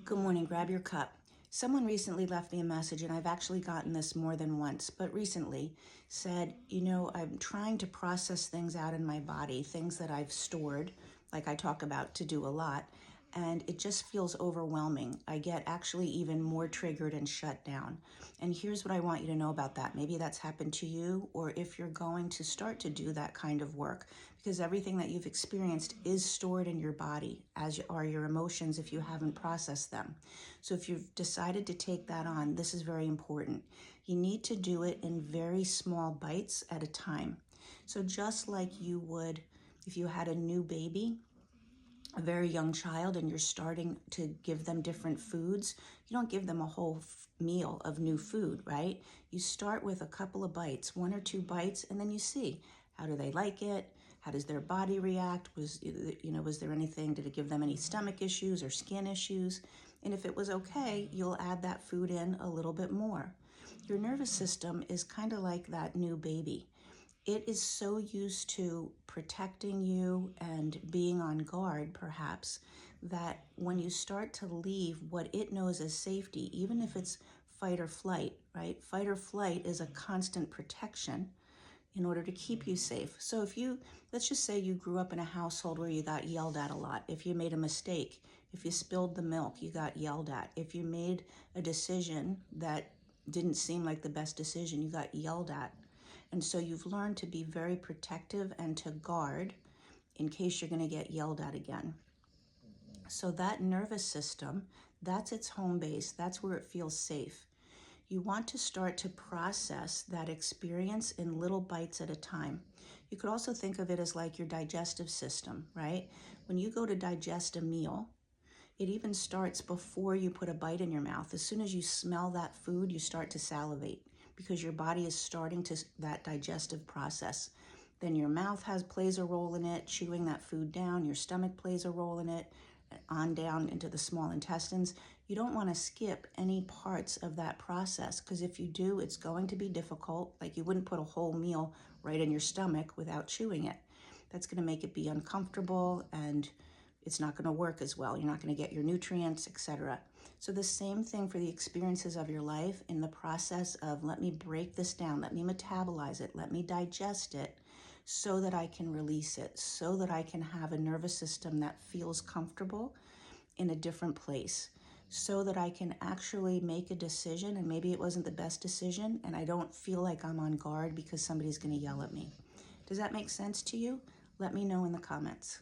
Good morning, grab your cup. Someone recently left me a message, and I've actually gotten this more than once, but recently said, I'm trying to process things out in my body, things that I've stored, like I talk about to do a lot, and it just feels overwhelming. I get actually even more triggered and shut down. And here's what I want you to know about that. Maybe that's happened to you, or if you're going to start to do that kind of work, because everything that you've experienced is stored in your body, as are your emotions if you haven't processed them. So if you've decided to take that on, this is very important. You need to do it in very small bites at a time. So just like you would if you had a new baby, a very young child, and you're starting to give them different foods, you don't give them a whole meal of new food, right? You start with a couple of bites, 1 or 2 bites, and then you see, how do they like it? How does their body react? Was there anything, did it give them any stomach issues or skin issues? And if it was okay, you'll add that food in a little bit more. Your nervous system is kind of like that new baby. It is so used to protecting you and being on guard, perhaps, that when you start to leave what it knows as safety, even if it's fight or flight, right? Fight or flight is a constant protection in order to keep you safe. So let's just say you grew up in a household where you got yelled at a lot. If you made a mistake, if you spilled the milk, you got yelled at. If you made a decision that didn't seem like the best decision, you got yelled at. And so you've learned to be very protective and to guard in case you're going to get yelled at again. So that nervous system, that's its home base. That's where it feels safe. You want to start to process that experience in little bites at a time. You could also think of it as like your digestive system, right? When you go to digest a meal, it even starts before you put a bite in your mouth. As soon as you smell that food, you start to salivate because your body is starting to that digestive process. Then your mouth plays a role in it, chewing that food down. Your stomach plays a role in it, on down into the small intestines. You don't want to skip any parts of that process, because if you do, it's going to be difficult. Like, you wouldn't put a whole meal right in your stomach without chewing it. That's going to make it be uncomfortable, and it's not going to work as well. You're not going to get your nutrients, etc. So the same thing for the experiences of your life, in the process of, let me break this down, let me metabolize it, let me digest it, so that I can release it, so that I can have a nervous system that feels comfortable in a different place, so that I can actually make a decision, and maybe it wasn't the best decision, and I don't feel like I'm on guard because somebody's going to yell at me. Does that make sense to you? Let me know in the comments.